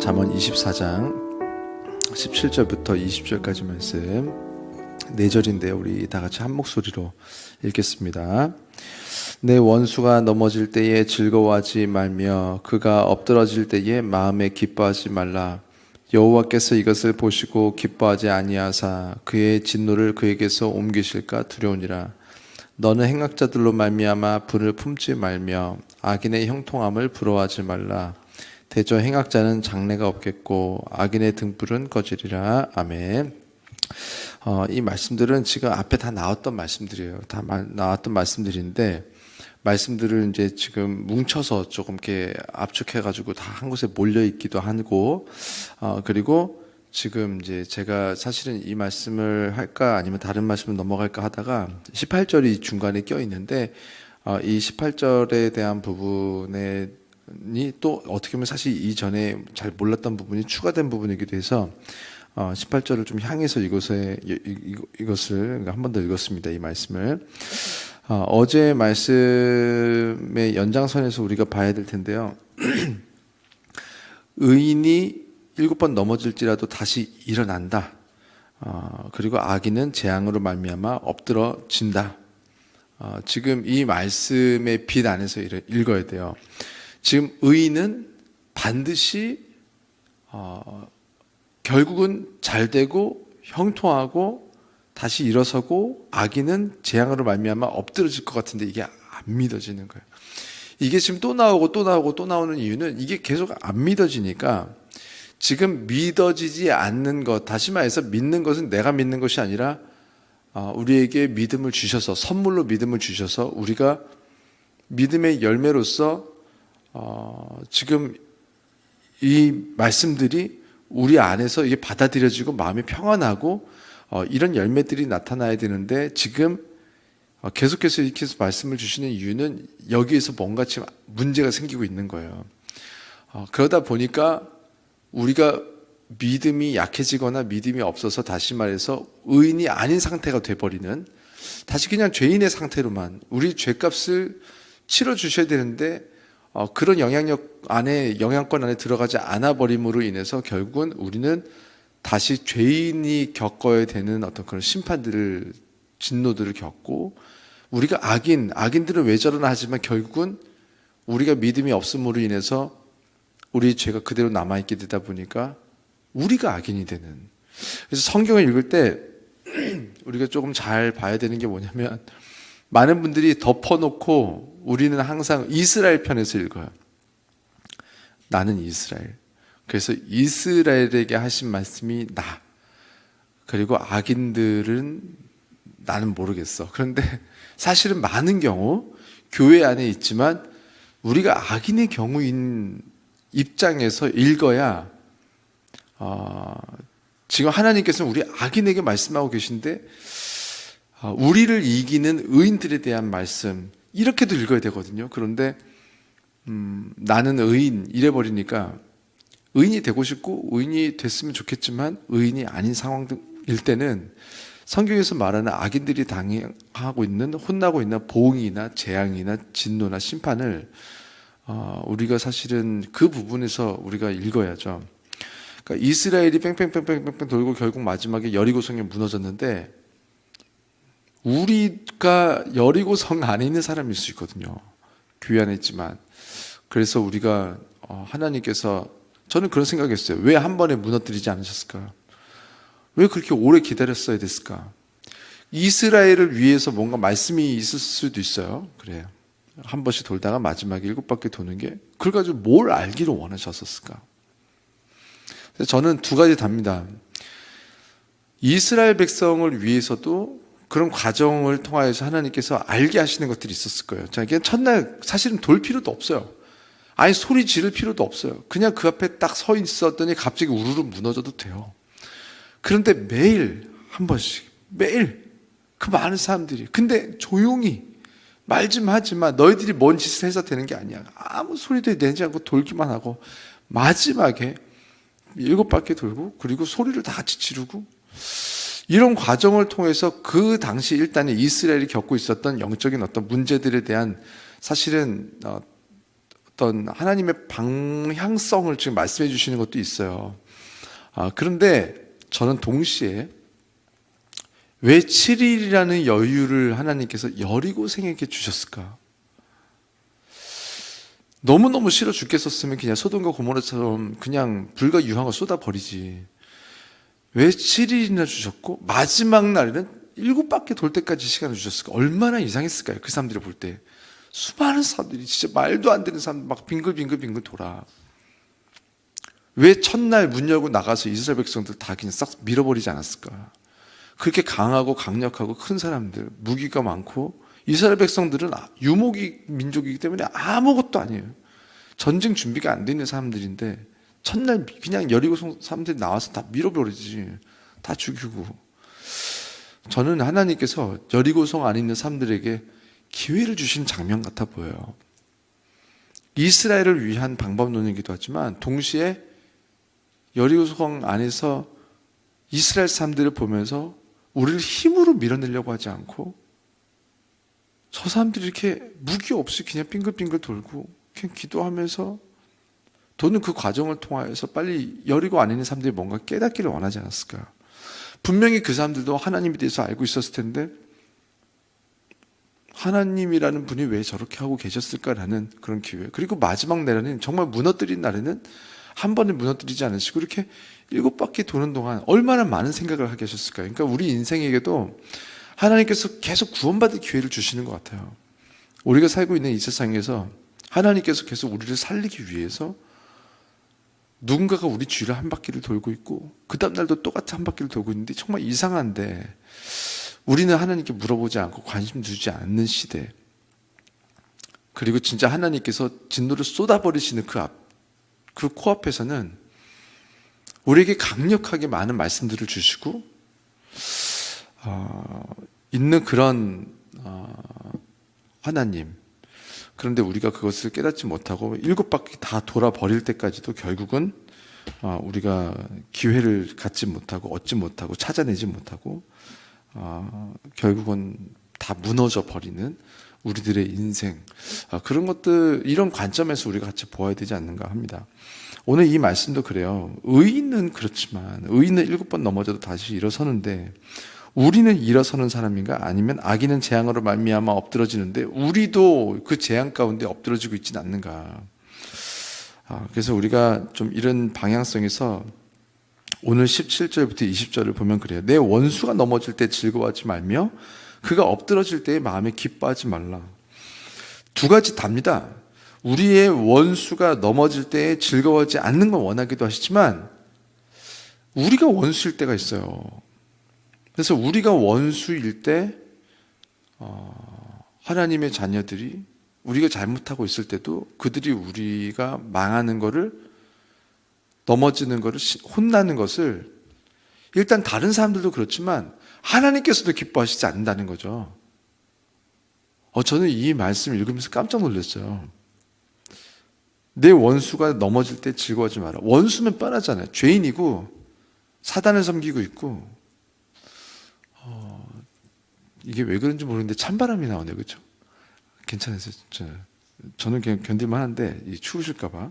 잠언 24장 17절부터 20절까지 말씀 4절인데요. 우리 다 같이 한 목소리로 읽겠습니다. 내 원수가 넘어질 때에 즐거워하지 말며 그가 엎드러질 때에 마음에 기뻐하지 말라. 여호와께서 이것을 보시고 기뻐하지 아니하사 그의 진노를 그에게서 옮기실까 두려우니라. 너는 행악자들로 말미암아 분을 품지 말며 악인의 형통함을 부러워하지 말라. 대저 행악자는 장래가 없겠고 악인의 등불은 꺼지리라. 아멘. 이 말씀들은 지금 앞에 다 나왔던 말씀들이에요. 다 나왔던 말씀들인데 말씀들을 이제 지금 뭉쳐서 조금 이렇게 압축해가지고 다 한 곳에 몰려 있기도 하고, 그리고 지금 이제 제가 사실은 이 말씀을 할까 아니면 다른 말씀을 넘어갈까 하다가 18절이 중간에 껴 있는데, 이 18절에 대한 부분에 또 어떻게 보면 사실 이전에 잘 몰랐던 부분이 추가된 부분이기도 해서 18절을 좀 향해서 이것을 한 번 더 읽었습니다. 이 말씀을 어제 말씀의 연장선에서 우리가 봐야 될 텐데요. 의인이 7번 넘어질지라도 다시 일어난다. 그리고 악인은 재앙으로 말미암아 엎드러진다. 지금 이 말씀의 빛 안에서 읽어야 돼요. 지금 의인은 반드시 결국은 잘 되고 형통하고 다시 일어서고, 악인은 재앙으로 말미암아 엎드러질 것 같은데 이게 안 믿어지는 거예요. 이게 지금 또 나오고 또 나오고 또 나오는 이유는 이게 계속 안 믿어지니까, 지금 믿어지지 않는 것, 다시 말해서 믿는 것은 내가 믿는 것이 아니라 우리에게 믿음을 주셔서, 선물로 믿음을 주셔서 우리가 믿음의 열매로서 지금 이 말씀들이 우리 안에서 이게 받아들여지고 마음이 평안하고 이런 열매들이 나타나야 되는데, 지금 계속해서 이렇게 말씀을 주시는 이유는 여기에서 뭔가 지금 문제가 생기고 있는 거예요. 그러다 보니까 우리가 믿음이 약해지거나 믿음이 없어서, 다시 말해서 의인이 아닌 상태가 돼버리는, 다시 그냥 죄인의 상태로만 우리 죄값을 치러주셔야 되는데 그런 영향권 안에 들어가지 않아 버림으로 인해서 결국은 우리는 다시 죄인이 겪어야 되는 어떤 그런 심판들을, 진노들을 겪고, 우리가 악인들은 왜 저러나 하지만 결국은 우리가 믿음이 없음으로 인해서 우리 죄가 그대로 남아있게 되다 보니까 우리가 악인이 되는. 그래서 성경을 읽을 때 우리가 조금 잘 봐야 되는 게 뭐냐면, 많은 분들이 덮어놓고 우리는 항상 이스라엘 편에서 읽어요. 나는 이스라엘. 그래서 이스라엘에게 하신 말씀이 나. 그리고 악인들은 나는 모르겠어. 그런데 사실은 많은 경우 교회 안에 있지만 우리가 악인의 경우인 입장에서 읽어야 지금 하나님께서는 우리 악인에게 말씀하고 계신데 우리를 이기는 의인들에 대한 말씀, 이렇게도 읽어야 되거든요. 그런데 나는 의인 이래버리니까, 의인이 되고 싶고 의인이 됐으면 좋겠지만 의인이 아닌 상황일 때는 성경에서 말하는 악인들이 당하고 있는, 혼나고 있는 보응이나 재앙이나 진노나 심판을 우리가 사실은 그 부분에서 우리가 읽어야죠. 그러니까 이스라엘이 뺑뺑뺑뺑뺑 돌고 결국 마지막에 여리고성이 무너졌는데, 우리가 여리고성 안에 있는 사람일 수 있거든요. 교회 안에 있지만. 그래서 우리가 하나님께서, 저는 그런 생각했어요. 왜 한 번에 무너뜨리지 않으셨을까? 왜 그렇게 오래 기다렸어야 됐을까? 이스라엘을 위해서 뭔가 말씀이 있을 수도 있어요. 그래요. 한 번씩 돌다가 마지막에 7바퀴 도는 게, 그걸 가지고 뭘 알기를 원하셨을까? 그래서 저는 두 가지 답니다. 이스라엘 백성을 위해서도 그런 과정을 통하여서 하나님께서 알게 하시는 것들이 있었을 거예요. 자, 그냥 첫날 사실은 돌 필요도 없어요. 아니, 소리 지를 필요도 없어요. 그냥 그 앞에 딱 서 있었더니 갑자기 우르르 무너져도 돼요. 그런데 매일 한 번씩, 매일 그 많은 사람들이, 근데 조용히 말 좀 하지만 너희들이 뭔 짓을 해서 되는 게 아니야. 아무 소리도 내지 않고 돌기만 하고 마지막에 7바퀴 돌고, 그리고 소리를 다 같이 지르고, 이런 과정을 통해서 그 당시 일단은 이스라엘이 겪고 있었던 영적인 어떤 문제들에 대한 사실은 어떤 하나님의 방향성을 지금 말씀해 주시는 것도 있어요. 그런데 저는 동시에 왜 7일이라는 여유를 하나님께서 여리고생에게 주셨을까? 너무너무 싫어 죽겠었으면 그냥 소돔과 고모라처럼 그냥 불과 유황을 쏟아버리지. 왜 7일이나 주셨고 마지막 날에는 7바퀴 돌 때까지 시간을 주셨을까? 얼마나 이상했을까요? 그 사람들이 볼 때. 수많은 사람들이 진짜 말도 안 되는 사람들 막 빙글빙글 돌아. 왜 첫날 문 열고 나가서 이스라엘 백성들 다 그냥 싹 밀어버리지 않았을까? 그렇게 강하고 강력하고 큰 사람들, 무기가 많고, 이스라엘 백성들은 유목이 민족이기 때문에 아무것도 아니에요. 전쟁 준비가 안 돼 있는 사람들인데 첫날 그냥 여리고 사람들이 나와서 다 밀어버리지. 다 죽이고. 저는 하나님께서 여리고성 안에 있는 사람들에게 기회를 주신 장면 같아 보여요. 이스라엘을 위한 방법론이기도 하지만 동시에 여리고성 안에서 이스라엘 사람들을 보면서 우리를 힘으로 밀어내려고 하지 않고 저 사람들이 이렇게 무기 없이 그냥 빙글빙글 돌고 그냥 기도하면서 도는 그 과정을 통하여서 빨리 여리고 안에 있는 사람들이 뭔가 깨닫기를 원하지 않았을까? 분명히 그 사람들도 하나님에 대해서 알고 있었을 텐데 하나님이라는 분이 왜 저렇게 하고 계셨을까라는 그런 기회. 그리고 마지막 날에는 정말 무너뜨린 날에는 한 번에 무너뜨리지 않으시고 이렇게 7바퀴 도는 동안 얼마나 많은 생각을 하게 하셨을까요? 그러니까 우리 인생에게도 하나님께서 계속 구원받을 기회를 주시는 것 같아요. 우리가 살고 있는 이 세상에서 하나님께서 계속 우리를 살리기 위해서 누군가가 우리 주위를 한 바퀴를 돌고 있고 그 다음 날도 똑같이 한 바퀴를 돌고 있는데 정말 이상한데 우리는 하나님께 물어보지 않고 관심 두지 않는 시대. 그리고 진짜 하나님께서 진노를 쏟아버리시는 그 코앞에서는 우리에게 강력하게 많은 말씀들을 주시고 있는 그런 하나님. 그런데 우리가 그것을 깨닫지 못하고 7바퀴 다 돌아버릴 때까지도 결국은 우리가 기회를 갖지 못하고 얻지 못하고 찾아내지 못하고 결국은 다 무너져 버리는 우리들의 인생, 그런 것들, 이런 관점에서 우리가 같이 보아야 되지 않는가 합니다. 오늘 이 말씀도 그래요. 의인은 그렇지만 의인은 7번 넘어져도 다시 일어서는데 우리는 일어서는 사람인가? 아니면 악인은 재앙으로 말미암아 엎드러지는데 우리도 그 재앙 가운데 엎드러지고 있지는 않는가? 그래서 우리가 좀 이런 방향성에서 오늘 17절부터 20절을 보면 그래요. 내 원수가 넘어질 때 즐거워하지 말며 그가 엎드러질 때에 마음에 기뻐하지 말라. 두 가지 답니다. 우리의 원수가 넘어질 때에 즐거워하지 않는 건 원하기도 하시지만 우리가 원수일 때가 있어요. 그래서 우리가 원수일 때 하나님의 자녀들이 우리가 잘못하고 있을 때도 그들이 우리가 망하는 거를, 넘어지는 거를, 혼나는 것을 일단 다른 사람들도 그렇지만 하나님께서도 기뻐하시지 않는다는 거죠. 저는 이 말씀을 읽으면서 깜짝 놀랐어요. 내 원수가 넘어질 때 즐거워하지 마라. 원수면 뻔하잖아요. 죄인이고 사단을 섬기고 있고 이게 왜 그런지 모르겠는데 찬바람이 나오네요. 그렇죠? 괜찮으세요? 저는 그냥 견딜만 한데 추우실까 봐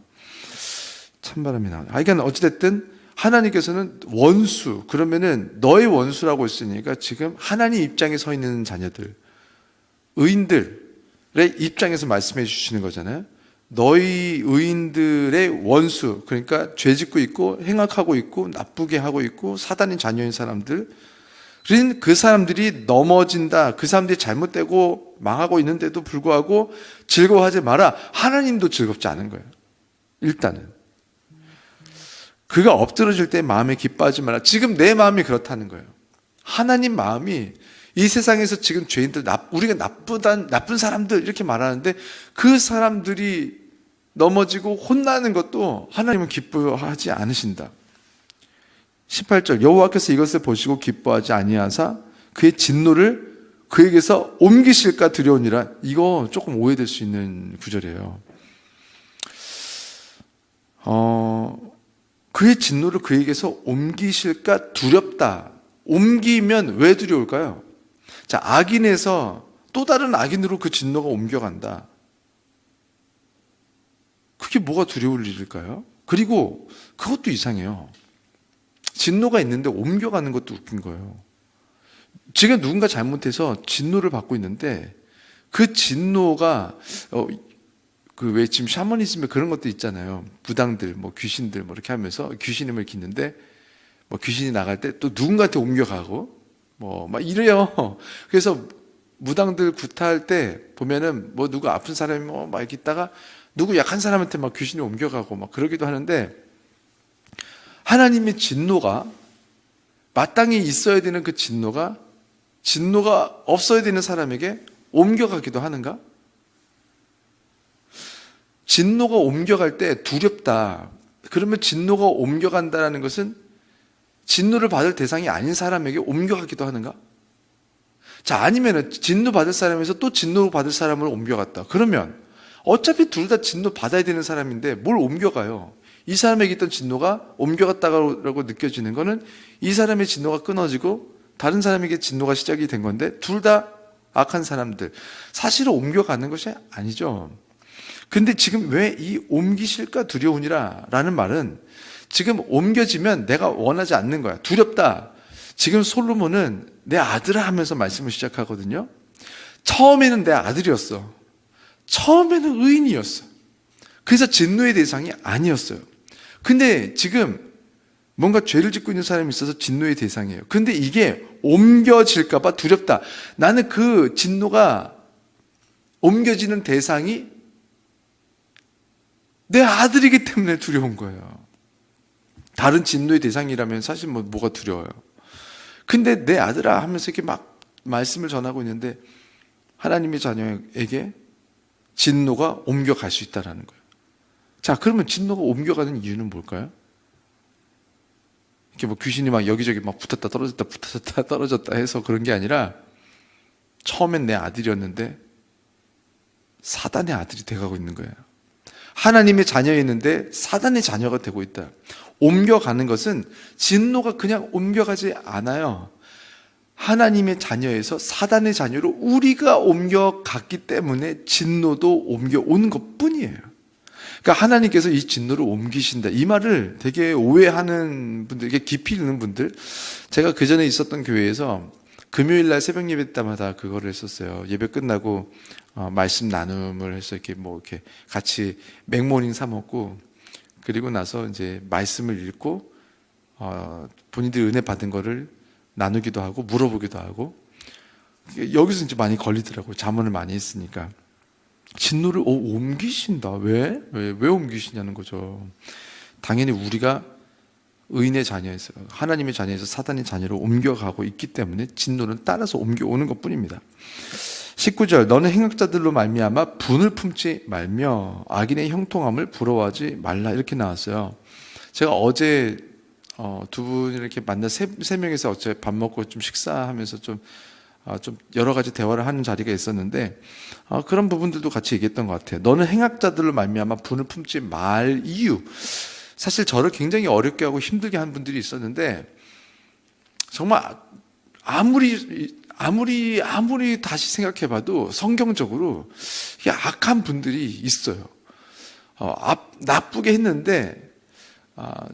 찬바람이 나오네요. 그러니까 어찌됐든 하나님께서는 원수, 그러면은 너의 원수라고 했으니까 지금 하나님 입장에 서 있는 자녀들, 의인들의 입장에서 말씀해 주시는 거잖아요. 너희 의인들의 원수, 그러니까 죄 짓고 있고 행악하고 있고 나쁘게 하고 있고 사단의 자녀인 사람들, 그 사람들이 넘어진다, 그 사람들이 잘못되고 망하고 있는데도 불구하고 즐거워하지 마라. 하나님도 즐겁지 않은 거예요. 일단은 그가 엎드러질 때 마음에 기뻐하지 마라. 지금 내 마음이 그렇다는 거예요. 하나님 마음이 이 세상에서 지금 죄인들, 우리가 나쁜 사람들 이렇게 말하는데 그 사람들이 넘어지고 혼나는 것도 하나님은 기뻐하지 않으신다. 18절 여호와께서 이것을 보시고 기뻐하지 아니하사 그의 진노를 그에게서 옮기실까 두려우니라. 이거 조금 오해될 수 있는 구절이에요. 그의 진노를 그에게서 옮기실까 두렵다. 옮기면 왜 두려울까요? 자, 악인에서 또 다른 악인으로 그 진노가 옮겨간다. 그게 뭐가 두려울 일일까요? 그리고 그것도 이상해요. 진노가 있는데 옮겨가는 것도 웃긴 거예요. 지금 누군가 잘못해서 진노를 받고 있는데 그 진노가 그 왜 지금 샤머니즘에 그런 것도 있잖아요. 무당들, 뭐 귀신들 뭐 이렇게 하면서 귀신임을 기는데 뭐 귀신이 나갈 때 또 누군가한테 옮겨가고 뭐 막 이래요. 그래서 무당들 구타할 때 보면은 뭐 누구 아픈 사람이 뭐 막 이렇게 있다가 누구 약한 사람한테 막 귀신이 옮겨가고 막 그러기도 하는데 하나님의 진노가 마땅히 있어야 되는 그 진노가 없어야 되는 사람에게 옮겨가기도 하는가? 진노가 옮겨갈 때 두렵다. 그러면 진노가 옮겨간다는 것은 진노를 받을 대상이 아닌 사람에게 옮겨가기도 하는가? 자, 아니면은 진노 받을 사람에서 또 진노 받을 사람을 옮겨갔다. 그러면 어차피 둘 다 진노 받아야 되는 사람인데 뭘 옮겨가요? 이 사람에게 있던 진노가 옮겨갔다고 느껴지는 거는 이 사람의 진노가 끊어지고 다른 사람에게 진노가 시작이 된 건데 둘 다 악한 사람들. 사실은 옮겨가는 것이 아니죠. 근데 지금 왜 이 옮기실까 두려우니라 라는 말은 지금 옮겨지면 내가 원하지 않는 거야. 두렵다. 지금 솔로몬은 내 아들아 하면서 말씀을 시작하거든요. 처음에는 내 아들이었어. 처음에는 의인이었어. 그래서 진노의 대상이 아니었어요. 근데 지금 뭔가 죄를 짓고 있는 사람이 있어서 진노의 대상이에요. 근데 이게 옮겨질까봐 두렵다. 나는 그 진노가 옮겨지는 대상이 내 아들이기 때문에 두려운 거예요. 다른 진노의 대상이라면 사실 뭐가 두려워요. 근데 내 아들아 하면서 이렇게 막 말씀을 전하고 있는데 하나님의 자녀에게 진노가 옮겨갈 수 있다는 거예요. 자, 그러면 진노가 옮겨가는 이유는 뭘까요? 이렇게 뭐 귀신이 막 여기저기 막 붙었다 떨어졌다 붙었다 떨어졌다 해서 그런 게 아니라 처음엔 내 아들이었는데 사단의 아들이 돼가고 있는 거예요. 하나님의 자녀였는데 사단의 자녀가 되고 있다. 옮겨가는 것은 진노가 그냥 옮겨가지 않아요. 하나님의 자녀에서 사단의 자녀로 우리가 옮겨갔기 때문에 진노도 옮겨오는 것뿐이에요. 그러니까 하나님께서 이 진노를 옮기신다. 이 말을 되게 오해하는 분들, 이게 깊이 있는 분들. 제가 그 전에 있었던 교회에서 금요일날 새벽 예배 때마다 그거를 했었어요. 예배 끝나고 말씀 나눔을 해서 이렇게 이렇게 같이 맥모닝 사 먹고 그리고 나서 이제 말씀을 읽고 본인들이 은혜 받은 거를 나누기도 하고 물어보기도 하고 여기서 이제 많이 걸리더라고요. 자문을 많이 했으니까. 진노를 옮기신다. 왜 옮기시냐는 거죠. 당연히 우리가 의인의 자녀에서 하나님의 자녀에서 사단의 자녀로 옮겨가고 있기 때문에 진노는 따라서 옮겨오는 것뿐입니다. 19절 너는 행악자들로 말미암아 분을 품지 말며 악인의 형통함을 부러워하지 말라 이렇게 나왔어요. 제가 어제 두 분이 이렇게 만나 세 명이서 어제 밥 먹고 좀 식사하면서 좀 여러 가지 대화를 하는 자리가 있었는데 그런 부분들도 같이 얘기했던 것 같아요. 너는 행악자들로 말미암아 분을 품지 말 이유. 사실 저를 굉장히 어렵게 하고 힘들게 한 분들이 있었는데 정말 아무리 다시 생각해봐도 성경적으로 이게 악한 분들이 있어요. 나쁘게 했는데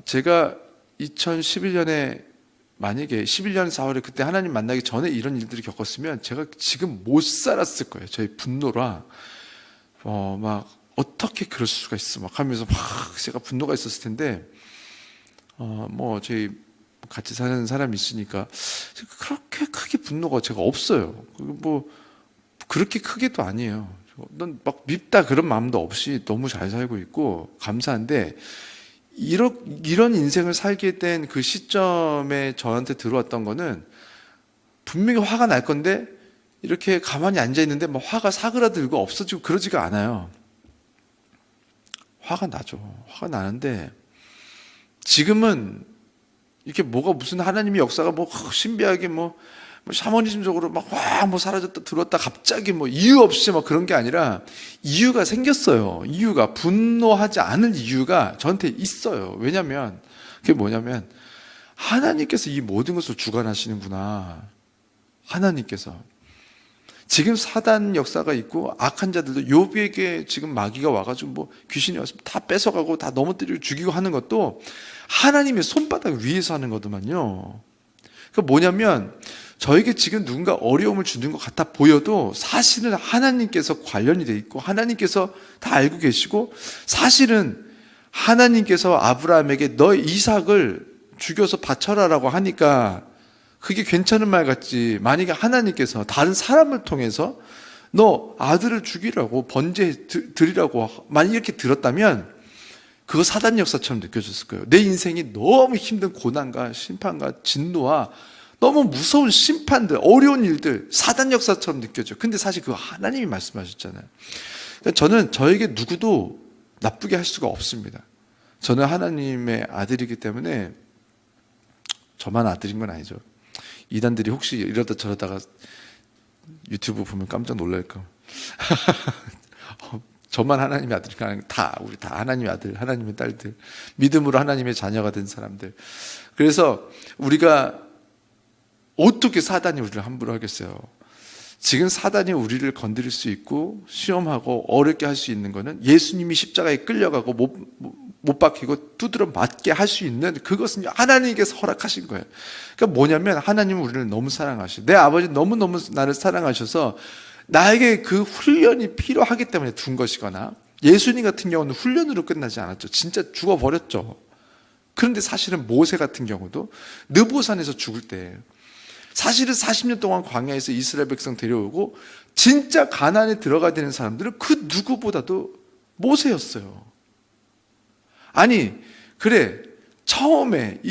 제가 2011년에 만약에 11년 4월에 그때 하나님 만나기 전에 이런 일들을 겪었으면 제가 지금 못 살았을 거예요. 저희 분노라 막 어떻게 그럴 수가 있어 막 하면서 막 제가 분노가 있었을 텐데 저희 같이 사는 사람이 있으니까 그렇게 크게 분노가 제가 없어요. 그렇게 크게도 아니에요. 넌 막 밉다 그런 마음도 없이 너무 잘 살고 있고 감사한데 이런 인생을 살게 된 그 시점에 저한테 들어왔던 거는 분명히 화가 날 건데 이렇게 가만히 앉아 있는데 막 화가 사그라들고 없어지고 그러지가 않아요. 화가 나죠. 화가 나는데 지금은 이렇게 무슨 하나님의 역사가 신비하게 샤머니즘적으로 사라졌다 들어왔다 갑자기 이유 없이 그런 게 아니라 이유가 생겼어요. 이유가 분노하지 않을 이유가 저한테 있어요. 왜냐면 그게 뭐냐면 하나님께서 이 모든 것을 주관하시는구나. 하나님께서 지금 사단 역사가 있고 악한 자들도 욥에게 지금 마귀가 와가지고 뭐 귀신이 와서 다 뺏어가고 다 넘어뜨리고 죽이고 하는 것도 하나님의 손바닥 위에서 하는 거더만요. 그러니까 뭐냐면 저에게 지금 누군가 어려움을 주는 것 같아 보여도 사실은 하나님께서 관련이 돼 있고 하나님께서 다 알고 계시고 사실은 하나님께서 아브라함에게 너 이삭을 죽여서 바쳐라라고 하니까 그게 괜찮은 말 같지. 만약에 하나님께서 다른 사람을 통해서 너 아들을 죽이라고 번제 드리라고 만약 이렇게 들었다면 그거 사단 역사처럼 느껴졌을 거예요. 내 인생이 너무 힘든 고난과 심판과 진노와 너무 무서운 심판들, 어려운 일들, 사단 역사처럼 느껴져요. 근데 사실 그거 하나님이 말씀하셨잖아요. 저는 저에게 누구도 나쁘게 할 수가 없습니다. 저는 하나님의 아들이기 때문에 저만 아들인 건 아니죠. 이단들이 혹시 이러다 저러다가 유튜브 보면 깜짝 놀랄까. 저만 하나님의 아들인가 아니라 우리 다 하나님의 아들, 하나님의 딸들, 믿음으로 하나님의 자녀가 된 사람들. 그래서 우리가 어떻게 사단이 우리를 함부로 하겠어요? 지금 사단이 우리를 건드릴 수 있고 시험하고 어렵게 할 수 있는 거는 예수님이 십자가에 끌려가고 못 박히고 두드려 맞게 할 수 있는 그것은 하나님께서 허락하신 거예요. 그러니까 뭐냐면 하나님은 우리를 너무 사랑하시고 내 아버지 너무너무 나를 사랑하셔서 나에게 그 훈련이 필요하기 때문에 둔 것이거나 예수님 같은 경우는 훈련으로 끝나지 않았죠. 진짜 죽어버렸죠. 그런데 사실은 모세 같은 경우도 느보산에서 죽을 때 사실은 40년 동안 광야에서 이스라엘 백성 데려오고 진짜 가나안에 들어가야 되는 사람들은 그 누구보다도 모세였어요. 아니 그래 처음에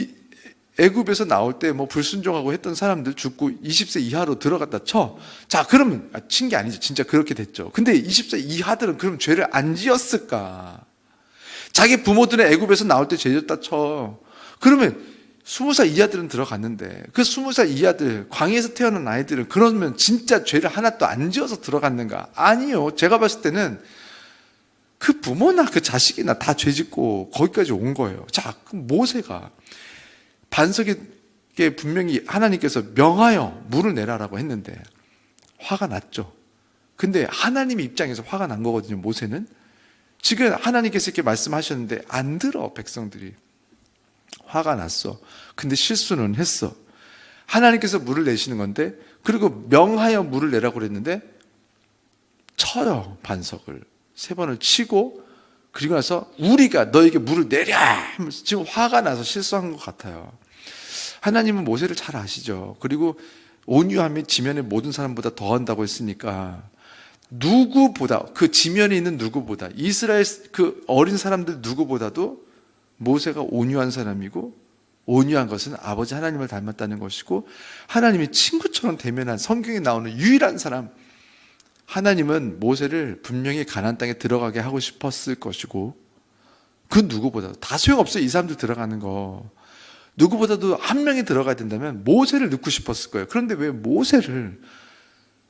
애굽에서 나올 때 뭐 불순종하고 했던 사람들 죽고 20세 이하로 들어갔다 쳐. 자 그러면 친 게 아니죠. 진짜 그렇게 됐죠. 근데 20세 이하들은 그럼 죄를 안 지었을까? 자기 부모들은 애굽에서 나올 때 죄 졌다 쳐. 그러면 20살 이하들은 들어갔는데 그 20살 이하들 광야에서 태어난 아이들은 그러면 진짜 죄를 하나도 안 지어서 들어갔는가? 아니요. 제가 봤을 때는 그 부모나 그 자식이나 다 죄짓고 거기까지 온 거예요. 자, 그럼 모세가 반석에 분명히 하나님께서 명하여 물을 내라라고 했는데 화가 났죠. 근데 하나님의 입장에서 화가 난 거거든요. 모세는 지금 하나님께서 이렇게 말씀하셨는데 안 들어 백성들이. 화가 났어. 근데 실수는 했어. 하나님께서 물을 내시는 건데 그리고 명하여 물을 내라고 그랬는데 쳐요. 반석을 3번을 치고 그리고 나서 우리가 너에게 물을 내랴 하면서 지금 화가 나서 실수한 것 같아요. 하나님은 모세를 잘 아시죠. 그리고 온유함이 지면의 모든 사람보다 더한다고 했으니까 누구보다 그 지면에 있는 누구보다 이스라엘 그 어린 사람들 누구보다도 모세가 온유한 사람이고 온유한 것은 아버지 하나님을 닮았다는 것이고 하나님이 친구처럼 대면한 성경에 나오는 유일한 사람. 하나님은 모세를 분명히 가나안 땅에 들어가게 하고 싶었을 것이고 그 누구보다도 다 소용없어요. 이 사람들 들어가는 거 누구보다도 한 명이 들어가야 된다면 모세를 넣고 싶었을 거예요. 그런데 왜 모세를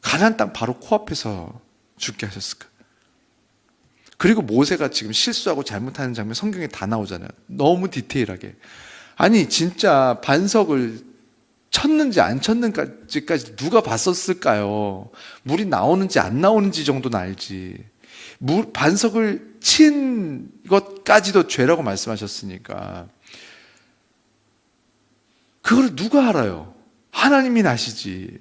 가나안 땅 바로 코앞에서 죽게 하셨을까? 그리고 모세가 지금 실수하고 잘못하는 장면 성경에 다 나오잖아요. 너무 디테일하게. 아니 진짜 반석을 쳤는지 안 쳤는지까지 누가 봤었을까요? 물이 나오는지 안 나오는지 정도는 알지. 반석을 친 것까지도 죄라고 말씀하셨으니까 그걸 누가 알아요? 하나님이 아시지.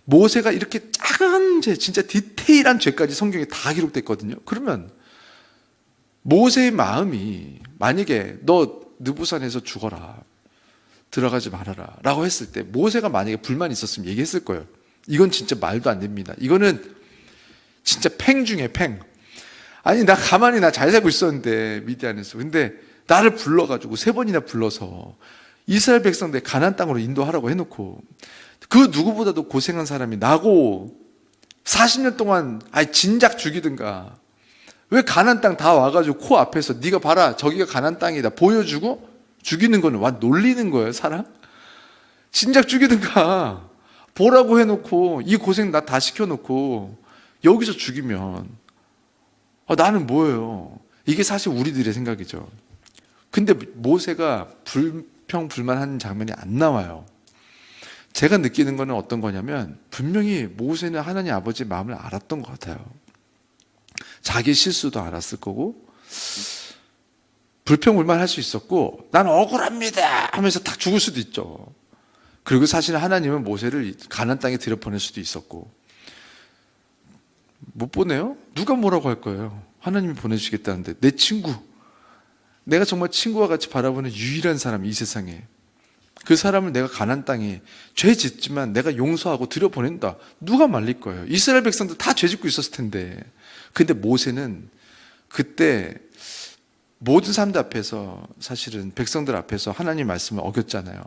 모세가 이렇게 작은 죄, 진짜 디테일한 죄까지 성경에 다 기록됐거든요. 그러면 모세의 마음이 만약에 너 느부산에서 죽어라, 들어가지 말아라 라고 했을 때 모세가 만약에 불만이 있었으면 얘기했을 거예요. 이건 진짜 말도 안 됩니다. 이거는 진짜 팽 중에 팽. 아니 나 가만히 나 잘 살고 있었는데 미디안에서 근데 나를 불러가지고 3번이나 불러서 이스라엘 백성들 가나안 땅으로 인도하라고 해놓고 그 누구보다도 고생한 사람이 나고 40년 동안 진작 죽이든가 왜 가나안 땅 다 와가지고 코앞에서 네가 봐라 저기가 가나안 땅이다 보여주고 죽이는 거는 와 놀리는 거예요 사람? 진작 죽이든가 보라고 해놓고 이 고생 나 다 시켜놓고 여기서 죽이면 나는 뭐예요? 이게 사실 우리들의 생각이죠. 근데 모세가 불평불만하는 장면이 안 나와요. 제가 느끼는 거는 어떤 거냐면 분명히 모세는 하나님 아버지의 마음을 알았던 것 같아요. 자기 실수도 알았을 거고 불평불만할 수 있었고 난 억울합니다 하면서 딱 죽을 수도 있죠. 그리고 사실 하나님은 모세를 가나안 땅에 들여보낼 수도 있었고 못 보내요? 누가 뭐라고 할 거예요? 하나님이 보내주시겠다는데 내 친구, 내가 정말 친구와 같이 바라보는 유일한 사람 이 세상에 그 사람을 내가 가나안 땅에 죄 짓지만 내가 용서하고 들여보낸다. 누가 말릴 거예요? 이스라엘 백성들 다 죄 짓고 있었을 텐데. 근데 모세는 그때 모든 사람들 앞에서 사실은 백성들 앞에서 하나님 말씀을 어겼잖아요.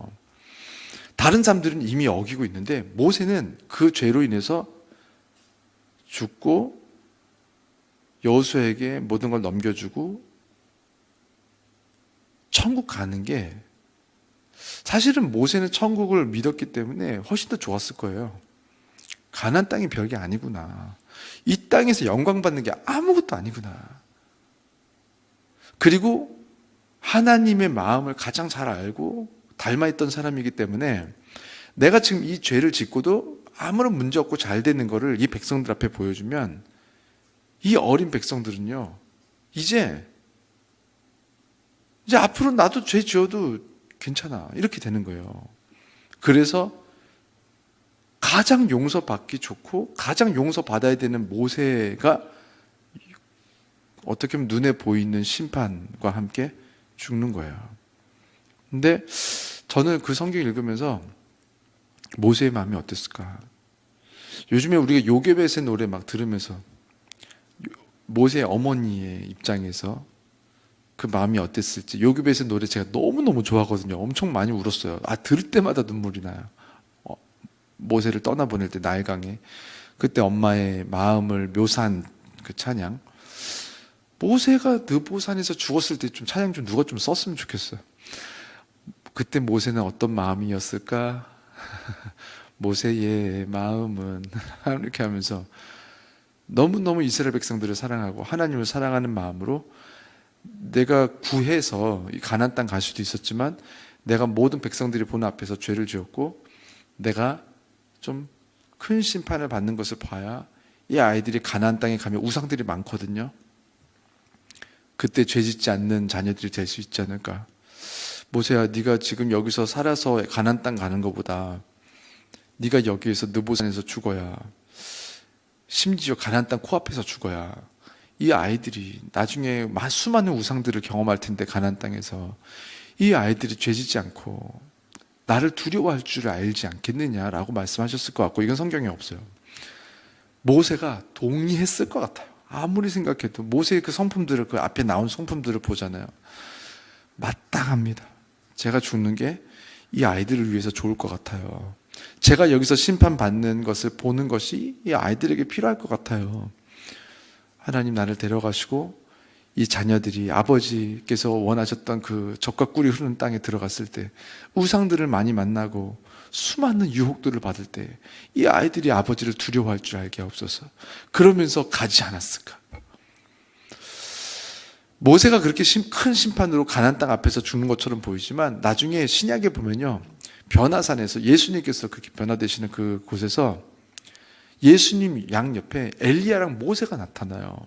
다른 사람들은 이미 어기고 있는데 모세는 그 죄로 인해서 죽고 여호수아에게 모든 걸 넘겨주고 천국 가는 게 사실은 모세는 천국을 믿었기 때문에 훨씬 더 좋았을 거예요. 가나안 땅이 별게 아니구나. 이 땅에서 영광 받는 게 아무것도 아니구나. 그리고 하나님의 마음을 가장 잘 알고 닮아있던 사람이기 때문에 내가 지금 이 죄를 짓고도 아무런 문제 없고 잘 되는 거를 이 백성들 앞에 보여주면 이 어린 백성들은요, 이제 앞으로 나도 죄 지어도 괜찮아. 이렇게 되는 거예요. 그래서 가장 용서받기 좋고 가장 용서받아야 되는 모세가 어떻게 보면 눈에 보이는 심판과 함께 죽는 거예요. 근데 저는 그 성경 읽으면서 모세의 마음이 어땠을까? 요즘에 우리가 요괴벳의 노래 막 들으면서 모세의 어머니의 입장에서 그 마음이 어땠을지. 요괴벳의 노래 제가 너무너무 좋아하거든요. 엄청 많이 울었어요. 들을 때마다 눈물이 나요. 모세를 떠나보낼 때 나일강에 그때 엄마의 마음을 묘사한 그 찬양. 모세가 느보산에서 죽었을 때 좀 찬양 좀 누가 좀 썼으면 좋겠어요. 그때 모세는 어떤 마음이었을까? 모세의 마음은 이렇게 하면서 너무너무 이스라엘 백성들을 사랑하고 하나님을 사랑하는 마음으로 내가 구해서 이 가나안 땅 갈 수도 있었지만 내가 모든 백성들이 보는 앞에서 죄를 지었고 내가 좀 큰 심판을 받는 것을 봐야 이 아이들이 가나안 땅에 가면 우상들이 많거든요. 그때 죄 짓지 않는 자녀들이 될 수 있지 않을까. 모세야, 네가 지금 여기서 살아서 가나안 땅 가는 것보다 네가 여기에서 느보산에서 죽어야, 심지어 가나안 땅 코앞에서 죽어야 이 아이들이 나중에 수많은 우상들을 경험할 텐데 가나안 땅에서 이 아이들이 죄짓지 않고 나를 두려워할 줄 알지 않겠느냐라고 말씀하셨을 것 같고, 이건 성경에 없어요. 모세가 동의했을 것 같아요. 아무리 생각해도 모세의 그 성품들을, 그 앞에 나온 성품들을 보잖아요. 마땅합니다. 제가 죽는 게 이 아이들을 위해서 좋을 것 같아요. 제가 여기서 심판받는 것을 보는 것이 이 아이들에게 필요할 것 같아요. 하나님 나를 데려가시고 이 자녀들이 아버지께서 원하셨던 그 젖과 꿀이 흐르는 땅에 들어갔을 때 우상들을 많이 만나고 수많은 유혹들을 받을 때 이 아이들이 아버지를 두려워할 줄 알게 하옵소서. 그러면서 가지 않았을까? 모세가 그렇게 큰 심판으로 가나안 땅 앞에서 죽는 것처럼 보이지만 나중에 신약에 보면요, 변화산에서 예수님께서 그렇게 변화되시는 그 곳에서 예수님 양옆에 엘리야랑 모세가 나타나요.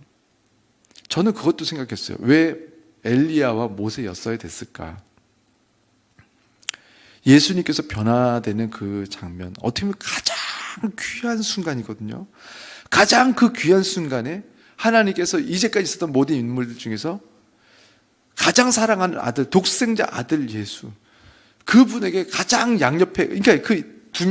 저는 그것도 생각했어요. 왜 엘리야와 모세였어야 됐을까? 예수님께서 변화되는 그 장면, 어떻게 보면 가장 귀한 순간이거든요. 가장 그 귀한 순간에 하나님께서 이제까지 있었던 모든 인물들 중에서 가장 사랑하는 아들, 독생자 아들 예수, 그분에게 가장 양옆에, 그러니까 그 두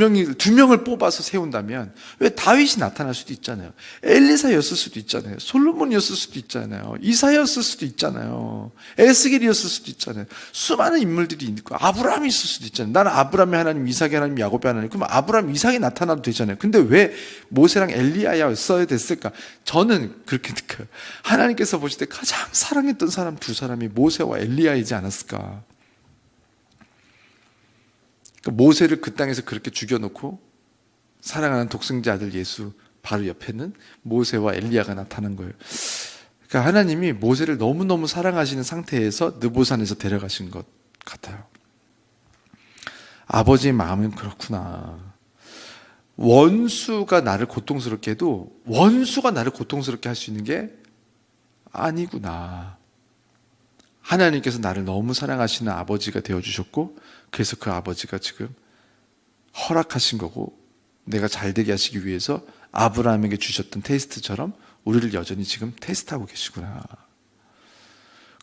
명을 뽑아서 세운다면 왜 다윗이 나타날 수도 있잖아요. 엘리사였을 수도 있잖아요. 솔로몬이었을 수도 있잖아요. 이사야였을 수도 있잖아요. 에스겔이었을 수도 있잖아요. 수많은 인물들이 있고 아브라함이 있을 수도 있잖아요. 나는 아브라함의 하나님, 이삭의 하나님, 야곱의 하나님. 그럼 아브라함, 이삭이 나타나도 되잖아요. 근데 왜 모세랑 엘리야였어야 됐을까? 저는 그렇게 느껴요. 하나님께서 보실 때 가장 사랑했던 사람 두 사람이 모세와 엘리야이지 않았을까? 모세를 그 땅에서 그렇게 죽여놓고 사랑하는 독생자 아들 예수 바로 옆에는 모세와 엘리야가 나타난 거예요. 그러니까 하나님이 모세를 너무너무 사랑하시는 상태에서 느보산에서 데려가신 것 같아요. 아버지의 마음은 그렇구나. 원수가 나를 고통스럽게 해도 원수가 나를 고통스럽게 할 수 있는 게 아니구나. 하나님께서 나를 너무 사랑하시는 아버지가 되어주셨고, 그래서 그 아버지가 지금 허락하신 거고, 내가 잘되게 하시기 위해서 아브라함에게 주셨던 테스트처럼 우리를 여전히 지금 테스트하고 계시구나.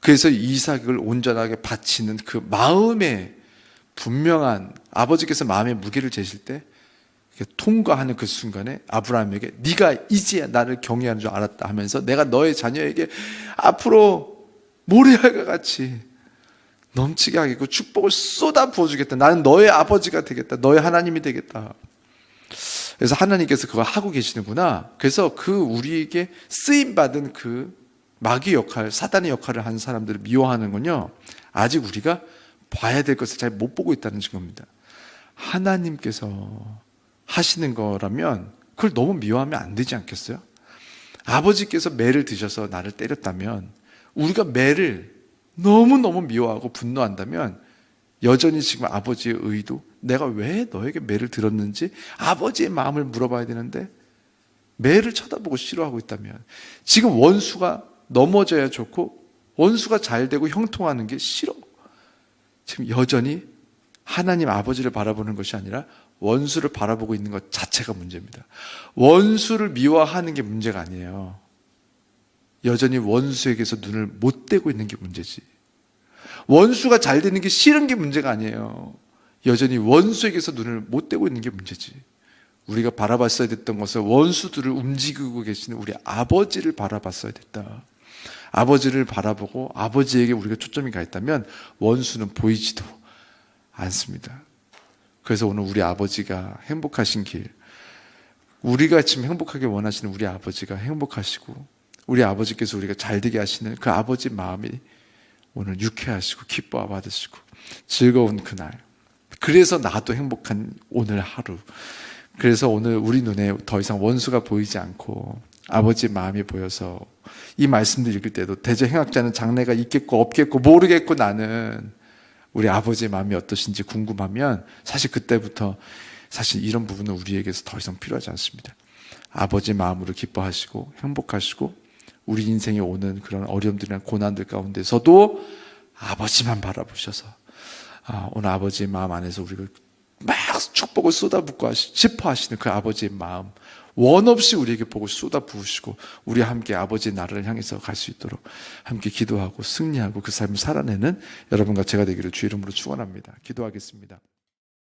그래서 이삭을 온전하게 바치는 그 마음의 분명한, 아버지께서 마음의 무게를 재실 때 통과하는 그 순간에 아브라함에게 네가 이제야 나를 경외하는 줄 알았다 하면서 내가 너의 자녀에게 앞으로 모래알과 같이 넘치게 하겠고 축복을 쏟아 부어주겠다. 나는 너의 아버지가 되겠다. 너의 하나님이 되겠다. 그래서 하나님께서 그걸 하고 계시는구나. 그래서 그 우리에게 쓰임받은 그 마귀 역할, 사단의 역할을 한 사람들을 미워하는군요. 아직 우리가 봐야 될 것을 잘 못 보고 있다는 증거입니다. 하나님께서 하시는 거라면 그걸 너무 미워하면 안 되지 않겠어요? 아버지께서 매를 드셔서 나를 때렸다면, 우리가 매를 너무너무 미워하고 분노한다면 여전히 지금 아버지의 의도, 내가 왜 너에게 매를 들었는지 아버지의 마음을 물어봐야 되는데 매를 쳐다보고 싫어하고 있다면, 지금 원수가 넘어져야 좋고 원수가 잘 되고 형통하는 게 싫어. 지금 여전히 하나님 아버지를 바라보는 것이 아니라 원수를 바라보고 있는 것 자체가 문제입니다. 원수를 미워하는 게 문제가 아니에요. 여전히 원수에게서 눈을 못 떼고 있는 게 문제지. 원수가 잘 되는 게 싫은 게 문제가 아니에요. 여전히 원수에게서 눈을 못 떼고 있는 게 문제지. 우리가 바라봤어야 됐던 것을 원수들을 움직이고 계시는 우리 아버지를 바라봤어야 됐다. 아버지를 바라보고 아버지에게 우리가 초점이 가 있다면 원수는 보이지도 않습니다. 그래서 오늘 우리 아버지가 행복하신 길, 우리가 지금 행복하게 원하시는 우리 아버지가 행복하시고 우리 아버지께서 우리가 잘되게 하시는 그 아버지 마음이 오늘 유쾌하시고 기뻐 받으시고 즐거운 그날, 그래서 나도 행복한 오늘 하루, 그래서 오늘 우리 눈에 더 이상 원수가 보이지 않고 아버지의 마음이 보여서 이 말씀들 읽을 때도 대저행악자는 장래가 있겠고 없겠고 모르겠고 나는 우리 아버지의 마음이 어떠신지 궁금하면 사실 그때부터 사실 이런 부분은 우리에게서 더 이상 필요하지 않습니다. 아버지의 마음으로 기뻐하시고 행복하시고 우리 인생에 오는 그런 어려움들이나 고난들 가운데서도 아버지만 바라보셔서 오늘 아버지의 마음 안에서 우리가 막 축복을 쏟아붓고 싶어 하시는 그 아버지의 마음 원 없이 우리에게 보고 쏟아부으시고 우리 함께 아버지의 나라를 향해서 갈 수 있도록 함께 기도하고 승리하고 그 삶을 살아내는 여러분과 제가 되기를 주 이름으로 축원합니다. 기도하겠습니다.